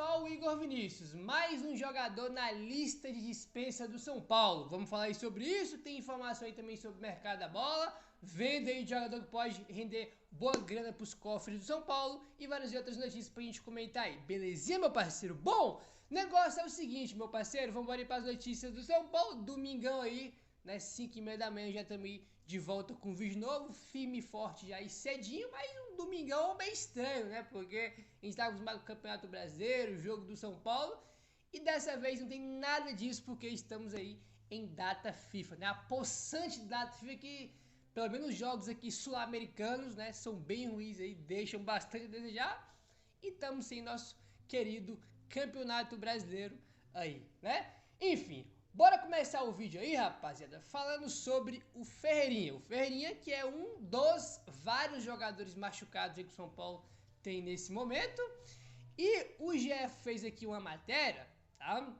só o Igor Vinícius, mais um jogador na lista de dispensa do São Paulo. Vamos falar aí sobre isso, tem informação aí também sobre o mercado da bola, venda aí de jogador que pode render boa grana para os cofres do São Paulo e várias outras notícias pra gente comentar aí. Belezinha, meu parceiro? Bom, negócio é o seguinte, meu parceiro, vamos para as notícias do São Paulo, domingão aí, né, 5h30 da manhã já estamos aí de volta com um vídeo novo, firme e forte já aí cedinho, mas um domingão bem estranho, né, porque a gente tá acostumado com o Campeonato Brasileiro, o jogo do São Paulo, e dessa vez não tem nada disso porque estamos aí em data FIFA, né, a possante data FIFA que, pelo menos os jogos aqui sul-americanos, né, são bem ruins aí, deixam bastante a desejar, e estamos sem nosso querido Campeonato Brasileiro aí, né, enfim. Bora começar o vídeo aí, rapaziada, falando sobre o Ferreirinha. O Ferreirinha que é um dos vários jogadores machucados que o São Paulo tem nesse momento. E o GE fez aqui uma matéria, tá?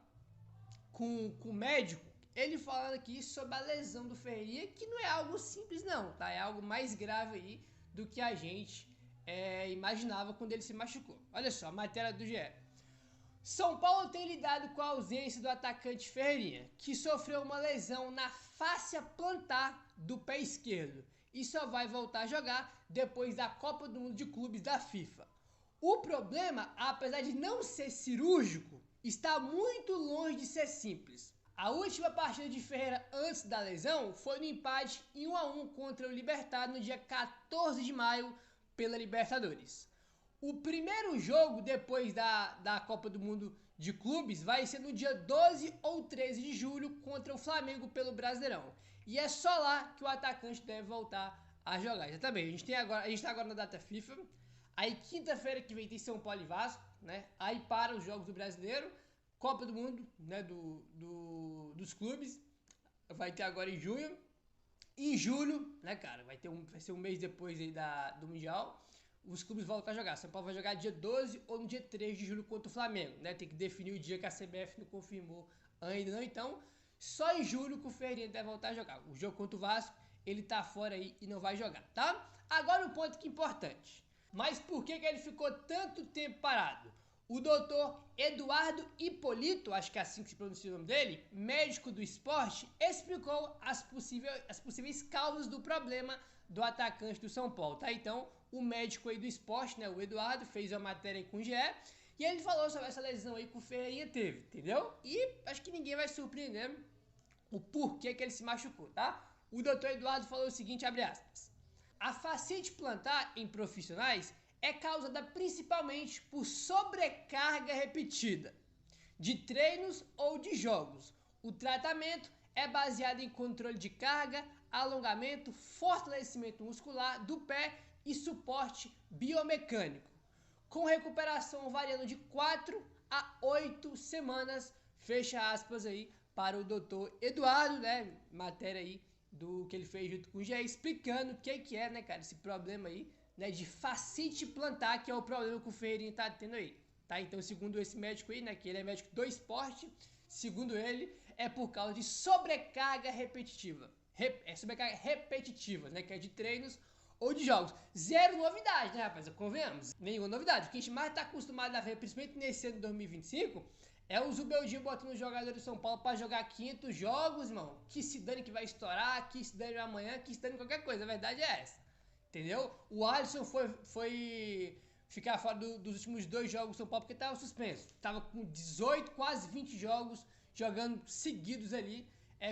Com o médico, ele falando aqui sobre a lesão do Ferreirinha, que não é algo simples não, tá? É algo mais grave aí do que a gente imaginava quando ele se machucou. Olha só, a matéria do GE. São Paulo tem lidado com a ausência do atacante Ferreirinha, que sofreu uma lesão na fáscia plantar do pé esquerdo e só vai voltar a jogar depois da Copa do Mundo de Clubes da FIFA. O problema, apesar de não ser cirúrgico, está muito longe de ser simples. A última partida de Ferreira antes da lesão foi no empate em 1-1 contra o Libertad no dia 14 de maio pela Libertadores. O primeiro jogo depois da Copa do Mundo de Clubes vai ser no dia 12 ou 13 de julho contra o Flamengo pelo Brasileirão. E é só lá que o atacante deve voltar a jogar. Exatamente, a gente tá agora na data FIFA. Aí quinta-feira que vem tem São Paulo e Vasco, né? Aí para os jogos do Brasileiro, Copa do Mundo, né? Dos clubes. Vai ter agora em junho. Em julho, né, cara? Vai ser um mês depois aí do Mundial. Os clubes voltam a jogar. São Paulo vai jogar dia 12 ou no dia 3 de julho contra o Flamengo, né? Tem que definir o dia que a CBF não confirmou ainda não. Então, só em julho que o Ferreirinha deve voltar a jogar. O jogo contra o Vasco, ele tá fora aí e não vai jogar, tá? Agora um ponto que é importante. Mas por que ele ficou tanto tempo parado? O doutor Eduardo Hipólito, acho que é assim que se pronuncia o nome dele, médico do esporte, explicou as possíveis causas do problema do atacante do São Paulo, tá? Então, o médico aí do esporte, né, o Eduardo, fez uma matéria aí com o GE, e ele falou sobre essa lesão aí que o Ferreirinha teve, entendeu? E acho que ninguém vai surpreender o porquê que ele se machucou, tá? O doutor Eduardo falou o seguinte, abre aspas, a fasciite plantar em profissionais é causada principalmente por sobrecarga repetida, de treinos ou de jogos. O tratamento é baseado em controle de carga, alongamento, fortalecimento muscular do pé e suporte biomecânico, com recuperação variando de 4 a 8 semanas, fecha aspas aí para o doutor Eduardo, né, matéria aí do que ele fez junto com o GE, explicando o que é, né, cara, esse problema aí, né, de fascite plantar, que é o problema que o Ferreirinha tá tendo aí, tá? Então, segundo esse médico aí, né, que ele é médico do esporte, segundo ele, é por causa de sobrecarga repetitiva. Sobrecarga repetitiva, né, que é de treinos ou de jogos. Zero novidade, né, rapaz? Convenhamos. Nenhuma novidade. O que a gente mais tá acostumado a ver, principalmente nesse ano de 2025, é o Zubeldia botando os jogadores do São Paulo pra jogar 500 jogos, irmão. Que se dane que vai estourar, que se dane amanhã, que se dane qualquer coisa. A verdade é essa. Entendeu? O Alisson foi ficar fora dos últimos 2 jogos do São Paulo porque tava suspenso. Tava com 18, quase 20 jogos jogando seguidos ali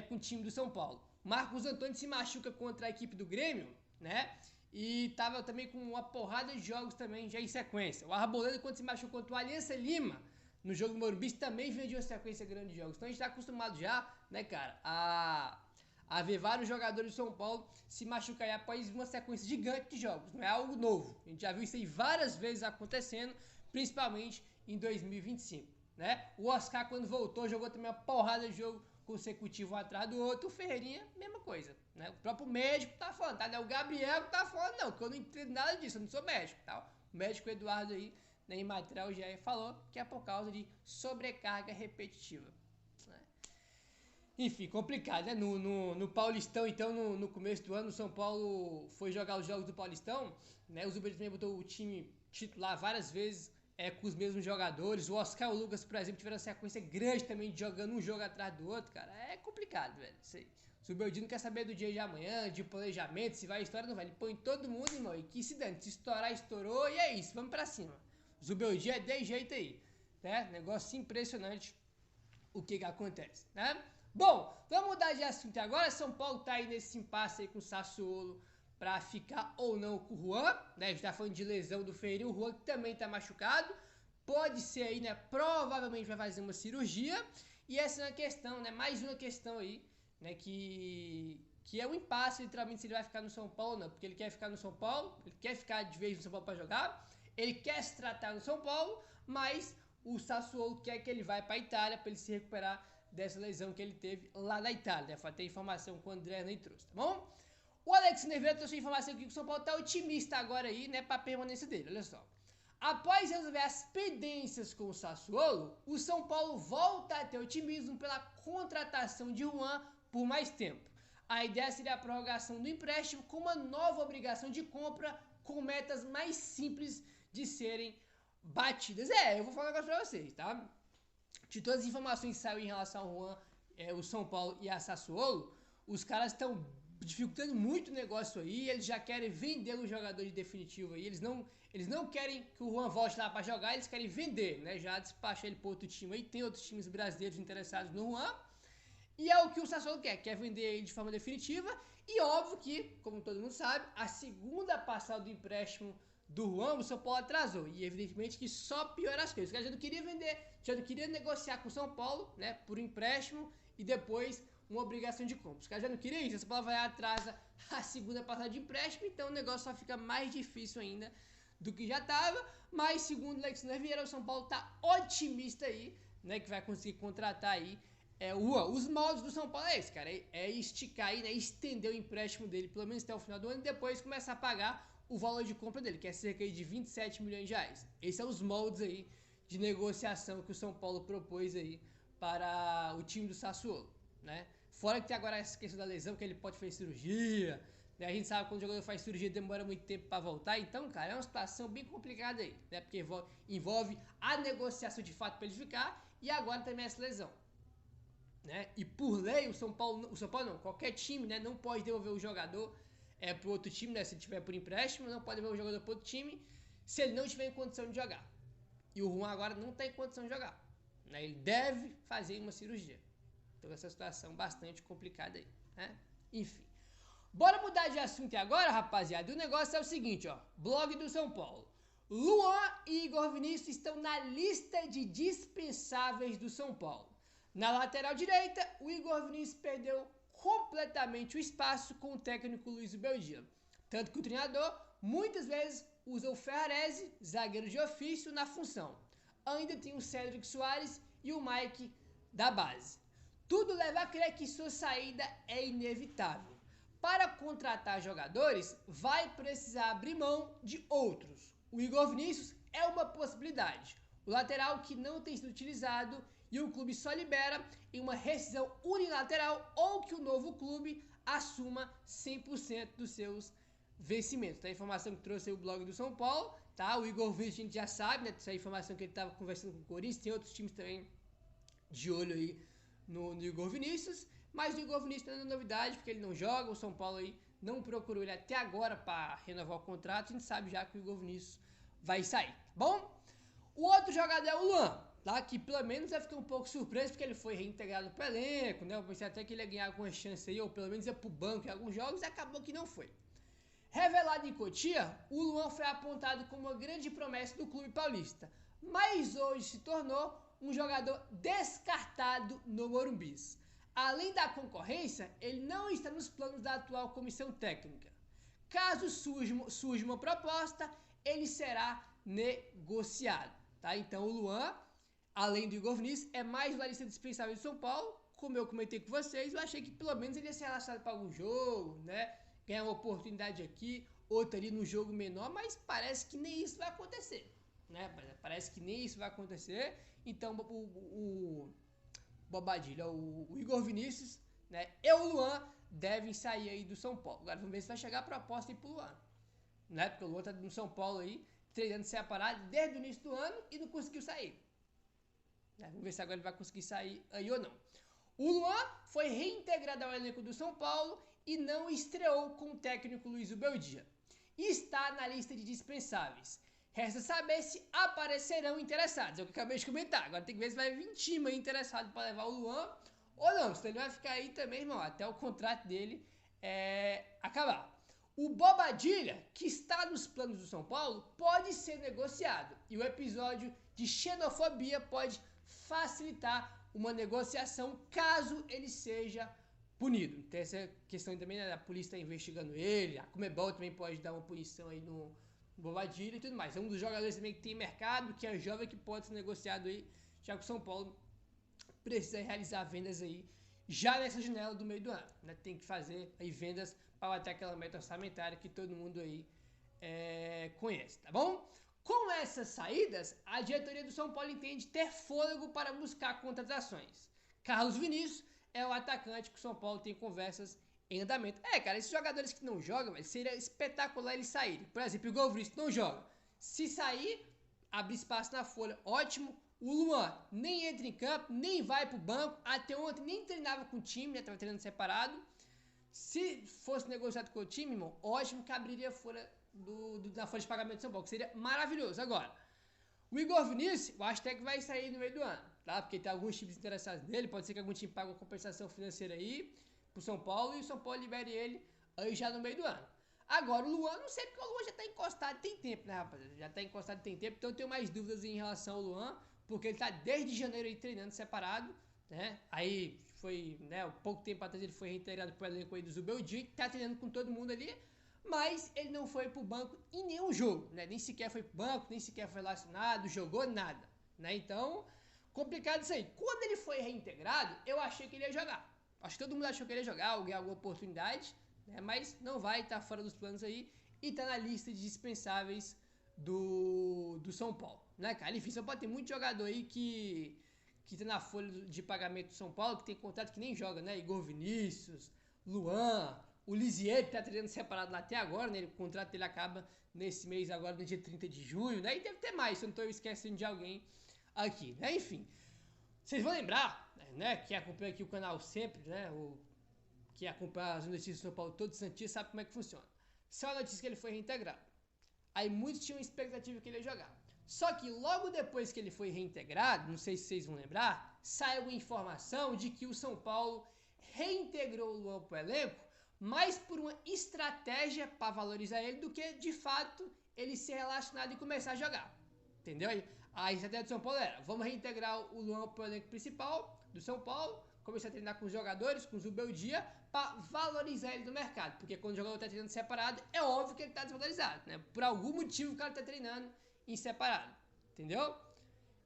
com o time do São Paulo. Marcos Antônio se machuca contra a equipe do Grêmio, né? E tava também com uma porrada de jogos também já em sequência. O Arboleda, quando se machucou contra o Aliança Lima, no jogo do Morumbi, também veio de uma sequência grande de jogos. Então a gente tá acostumado já, né, cara, a ver vários jogadores do São Paulo se machucarem após uma sequência gigante de jogos. Não é algo novo. A gente já viu isso aí várias vezes acontecendo, principalmente em 2025, né? O Oscar, quando voltou, jogou também uma porrada de jogo consecutivo um atrás do outro. O Ferreirinha, mesma coisa, né? O próprio médico tá falando, tá? Não é o Gabriel que tá falando, não, que eu não entendo nada disso, eu não sou médico, tá? O médico Eduardo aí, né, em material já falou que é por causa de sobrecarga repetitiva, né? Enfim, complicado, né? No Paulistão, então, no começo do ano, o São Paulo foi jogar os jogos do Paulistão, né? O Zubeldia também botou o time titular várias vezes com os mesmos jogadores. O Oscar e o Lucas, por exemplo, tiveram uma sequência grande também de jogando um jogo atrás do outro, cara. É complicado, velho. Isso aí. O Zubeldia não quer saber do dia de amanhã, de planejamento, se vai estourar ou não vai. Ele põe todo mundo, irmão, e que se dane. Se estourar, estourou, e é isso, vamos pra cima. O Zubeldia é de jeito aí, né? Negócio impressionante o que acontece, né? Bom, vamos mudar de assunto agora. São Paulo tá aí nesse impasse aí com o Sassuolo para ficar ou não com o Juan, né? A gente tá falando de lesão do Ferreirinha, o Juan que também tá machucado. Pode ser aí, né? Provavelmente vai fazer uma cirurgia. E essa é uma questão, né? Mais uma questão aí, né? Que é um impasse, literalmente, se ele vai ficar no São Paulo ou não. Porque ele quer ficar no São Paulo, ele quer ficar de vez no São Paulo para jogar, ele quer se tratar no São Paulo, mas o Sassuolo quer que ele vá para a Itália para ele se recuperar dessa lesão que ele teve lá na Itália, né? Foi até informação que o André nem trouxe, tá bom? O Alex Neveiro trouxe a informação aqui que o São Paulo tá otimista agora aí, né, para a permanência dele, olha só. Após resolver as pendências com o Sassuolo, o São Paulo volta a ter otimismo pela contratação de Juan por mais tempo. A ideia seria a prorrogação do empréstimo com uma nova obrigação de compra com metas mais simples de serem batidas. Eu vou falar um negócio pra vocês, tá? De todas as informações que saíram em relação ao Juan, o São Paulo e a Sassuolo, os caras estão dificultando muito o negócio aí, eles já querem vender o jogador de definitivo aí, eles não querem que o Juan volte lá para jogar, eles querem vender, né? Já despachar ele para outro time aí, tem outros times brasileiros interessados no Juan, e é o que o Sassuolo quer vender ele de forma definitiva, e óbvio que, como todo mundo sabe, a segunda passada do empréstimo do Juan, o São Paulo atrasou, e evidentemente que só piora as coisas, o cara já não queria vender, já não queria negociar com o São Paulo, né, por empréstimo, e depois uma obrigação de compra. Os caras já não queriam isso, a São Paulo vai atrasa a segunda passada de empréstimo, então o negócio só fica mais difícil ainda do que já estava, mas segundo o Alex Vieira, o São Paulo está otimista aí, né, que vai conseguir contratar aí o Juan. Os moldes do São Paulo é esse, cara, é esticar aí, né, estender o empréstimo dele pelo menos até o final do ano e depois começar a pagar o valor de compra dele, que é cerca de 27 milhões de reais. Esses são os moldes aí de negociação que o São Paulo propôs aí para o time do Sassuolo, né? Fora que tem agora essa questão da lesão, que ele pode fazer cirurgia, né? A gente sabe que quando o jogador faz cirurgia demora muito tempo para voltar, então, cara, é uma situação bem complicada aí, né? Porque envolve a negociação de fato para ele ficar e agora também essa lesão, né? E por lei, o São Paulo não, qualquer time, né, não pode devolver o jogador para outro time, né? Se ele tiver por empréstimo, não pode devolver o jogador para outro time se ele não estiver em condição de jogar. E o Juan agora não está em condição de jogar, né? Ele deve fazer uma cirurgia. Então essa situação bastante complicada aí, né? Enfim. Bora mudar de assunto agora, rapaziada. O negócio é o seguinte, ó. Blog do São Paulo. Luan e Igor Vinícius estão na lista de dispensáveis do São Paulo. Na lateral direita, o Igor Vinícius perdeu completamente o espaço com o técnico Luiz Beldia. Tanto que o treinador muitas vezes usa o Ferrarese, zagueiro de ofício, na função. Ainda tem o Cédric Soares e o Mike da base. Tudo leva a crer que sua saída é inevitável. Para contratar jogadores, vai precisar abrir mão de outros. O Igor Vinícius é uma possibilidade. O lateral que não tem sido utilizado e o clube só libera em uma rescisão unilateral ou que o novo clube assuma 100% dos seus vencimentos. Tá? A informação que trouxe aí o blog do São Paulo, tá? O Igor Vinícius a gente já sabe, né? Essa informação que ele estava conversando com o Corinthians, tem outros times também de olho aí no Igor Vinícius, mas o Igor Vinícius não é novidade, porque ele não joga, o São Paulo aí não procurou ele até agora para renovar o contrato, a gente sabe já que o Igor Vinícius vai sair, bom? O outro jogador é o Luan, tá? Que pelo menos eu fiquei um pouco surpreso, porque ele foi reintegrado pro elenco, né? Eu pensei até que ele ia ganhar alguma chance aí, ou pelo menos ia pro banco em alguns jogos, e acabou que não foi. Revelado em Cotia, o Luan foi apontado como uma grande promessa do clube paulista, mas hoje se tornou um jogador descartado no Morumbi. Além da concorrência, ele não está nos planos da atual comissão técnica. Caso surja uma proposta, ele será negociado. Tá? Então o Luan, além do Igor Vinícius, é mais uma lista dispensável de São Paulo. Como eu comentei com vocês, eu achei que pelo menos ele ia ser relacionado para algum jogo, né? Ganhar uma oportunidade aqui, outra ali no jogo menor, mas parece que nem isso vai acontecer, né? Parece que nem isso vai acontecer. Então o Bobadilha, o Igor Vinícius, né, e o Luan devem sair aí do São Paulo. Agora vamos ver se vai chegar a proposta aí pro Luan, né? Porque o Luan tá no São Paulo aí treinando separado desde o início do ano e não conseguiu sair. Vamos ver se agora ele vai conseguir sair aí ou não. O Luan foi reintegrado ao elenco do São Paulo e não estreou com o técnico Luiz Ubeldia. E está na lista de dispensáveis. Resta saber se aparecerão interessados. É o que eu acabei de comentar. Agora tem que ver se vai vir time aí interessado para levar o Luan ou não. Senão ele vai ficar aí também, irmão, até o contrato dele acabar. O Bobadilha, que está nos planos do São Paulo, pode ser negociado. E o episódio de xenofobia pode facilitar uma negociação caso ele seja punido. Tem essa questão também, né? A polícia está investigando ele, a Conmebol também pode dar uma punição aí no Bobadilha e tudo mais. É um dos jogadores também que tem mercado, que é jovem, que pode ser negociado aí, já que o São Paulo precisa realizar vendas aí já nessa janela do meio do ano, né? Tem que fazer aí vendas para bater aquela meta orçamentária que todo mundo aí conhece, tá bom? Com essas saídas, a diretoria do São Paulo entende ter fôlego para buscar contratações. Carlos Vinícius é o atacante que o São Paulo tem conversas em andamento. Cara, esses jogadores que não jogam, seria espetacular eles saírem. Por exemplo, o Govris não joga. Se sair, abre espaço na folha, ótimo. O Luan nem entra em campo, nem vai pro banco. Até ontem nem treinava com o time, né? Tava treinando separado. Se fosse negociado com o time, irmão, ótimo que abriria folha na folha de pagamento do São Paulo, que seria maravilhoso. Agora, o Igor Vinícius, eu acho até que vai sair no meio do ano, tá? Porque tem alguns times interessados nele, pode ser que algum time pague uma compensação financeira aí pro São Paulo e o São Paulo libere ele aí já no meio do ano. Agora, o Luan, não sei porque o Luan já tá encostado tem tempo, né, rapaziada? Já tá encostado tem tempo, então eu tenho mais dúvidas em relação ao Luan, porque ele tá desde janeiro aí treinando separado, né? Aí foi, né, pouco tempo atrás ele foi reintegrado pro elenco aí do Zubeldia, que tá treinando com todo mundo ali, mas ele não foi pro banco em nenhum jogo, né? Nem sequer foi pro banco, nem sequer foi relacionado, jogou nada, né? Então, complicado isso aí. Quando ele foi reintegrado, eu achei que ele ia jogar. Acho que todo mundo achou que ele ia jogar, ou ganhar alguma oportunidade, né? Mas não vai, tá fora dos planos aí e tá na lista de dispensáveis do São Paulo, né, cara? Enfim, São Paulo tem muito jogador aí que tá na folha de pagamento do São Paulo, que tem contrato que nem joga, né? Igor Vinícius, Luan, o Lisier, que tá treinando separado lá até agora, né? O contrato dele acaba nesse mês agora, no dia 30 de junho, né? E deve ter mais, se eu não tô esquecendo de alguém aqui, né? Enfim, vocês vão lembrar, né? Que acompanha aqui o canal sempre, né? Que acompanha as notícias do São Paulo todo santinho, sabe como é que funciona. Só a notícia que ele foi reintegrado. Aí muitos tinham expectativa que ele ia jogar. Só que logo depois que ele foi reintegrado, não sei se vocês vão lembrar, saiu a informação de que o São Paulo reintegrou o Luan pro elenco, mais por uma estratégia para valorizar ele do que de fato ele ser relacionado e começar a jogar. Entendeu? A estratégia do São Paulo era: vamos reintegrar o Luan pro elenco principal do São Paulo, começar a treinar com os jogadores, com o Zubeldia, para valorizar ele no mercado. Porque quando o jogador está treinando separado, é óbvio que ele está desvalorizado, né? Por algum motivo o cara está treinando em separado, entendeu?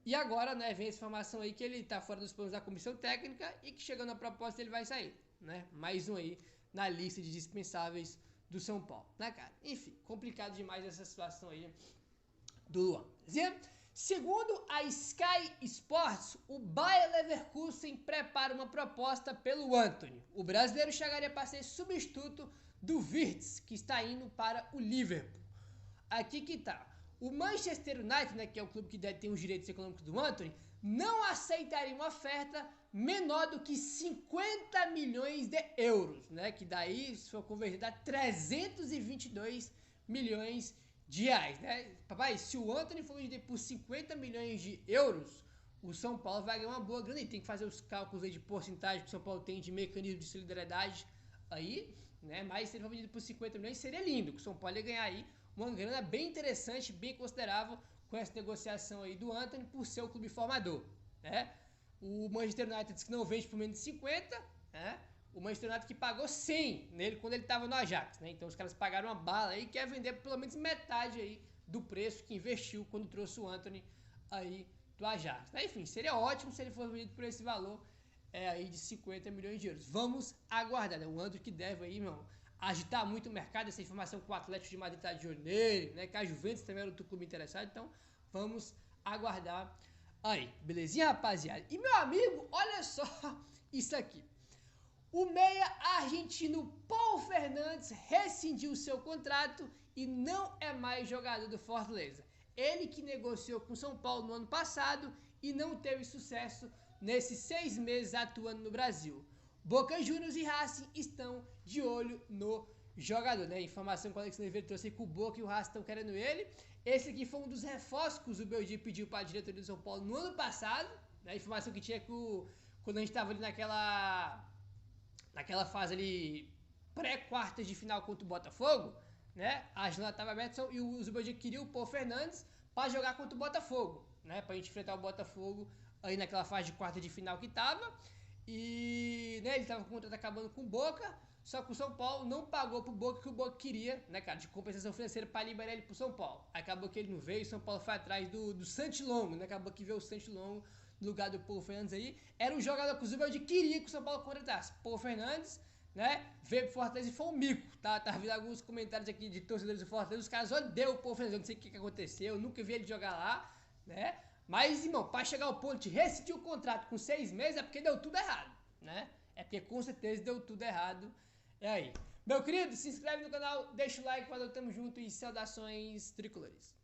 E agora, né, vem essa informação aí que ele está fora dos planos da comissão técnica e que chegando a proposta ele vai sair, né? Mais um aí na lista de dispensáveis do São Paulo, né, cara? Enfim, complicado demais essa situação aí do Luan. Segundo a Sky Sports, o Bayer Leverkusen prepara uma proposta pelo Antony. O brasileiro chegaria para ser substituto do Wirtz, que está indo para o Liverpool. Aqui que tá. O Manchester United, né, que é o clube que tem os direitos econômicos do Antony, não aceitaria uma oferta menor do que 50 milhões de euros, né, que daí, se for converter, dá 322 milhões de reais, né? Papai, se o Antony for vendido por 50 milhões de euros, o São Paulo vai ganhar uma boa grana. E tem que fazer os cálculos aí de porcentagem que o São Paulo tem de mecanismo de solidariedade aí, né? Mas se ele for vendido por 50 milhões, seria lindo, que o São Paulo ia ganhar aí uma grana bem interessante, bem considerável com essa negociação aí do Antony por ser o clube formador, né? O Manchester United disse que não vende por menos de 50, né? O Manchester United que pagou 100 nele quando ele estava no Ajax, né? Então os caras pagaram uma bala aí e quer vender por pelo menos metade aí do preço que investiu quando trouxe o Antony aí do Ajax, né? Enfim, seria ótimo se ele fosse vendido por esse valor aí de 50 milhões de euros. Vamos aguardar, né? O Antony que deve aí, irmão, agitar muito o mercado. Essa informação que o Atlético de Madrid está de olho nele, né? Que a Juventus também era outro clube interessado, então vamos aguardar aí, belezinha, rapaziada? E meu amigo, olha só isso aqui. O meia argentino Paul Fernandes rescindiu seu contrato e não é mais jogador do Fortaleza. Ele que negociou com o São Paulo no ano passado e não teve sucesso nesses 6 meses atuando no Brasil. Boca Juniors e Racing estão de olho no jogador, né? Informação que o Alex Oliveira trouxe que o Boca e o Racing estão querendo ele. Esse aqui foi um dos reforços que o Zubeldia pediu para a diretoria do São Paulo no ano passado, né? Informação que tinha quando a gente estava ali naquela fase ali pré-quartas de final contra o Botafogo, né? A janela estava aberta e o Zubeldia queria o Pô Fernandes para jogar contra o Botafogo, né? Para a gente enfrentar o Botafogo aí naquela fase de quarta de final que tava. E, né, ele tava com o contrato acabando com o Boca, só que o São Paulo não pagou pro Boca que o Boca queria, né, cara, de compensação financeira para liberar ele pro São Paulo. Acabou que ele não veio, o São Paulo foi atrás do Santilongo, né? Acabou que veio o Santilongo no lugar do Pô Fernandes aí. Era um jogador que o Zubeldia queria que o São Paulo contratasse. Pô Fernandes, né, veio pro Fortaleza e foi um mico, tá? Tá vindo alguns comentários aqui de torcedores do Fortaleza, os caras odeiam o Pô Fernandes, eu não sei o que aconteceu, eu nunca vi ele jogar lá, né? Mas, irmão, para chegar ao ponto de rescindir o contrato com 6 meses é porque deu tudo errado, né? É porque com certeza deu tudo errado. É aí. Meu querido, se inscreve no canal, deixa o like, valeu, tamo junto e saudações tricolores.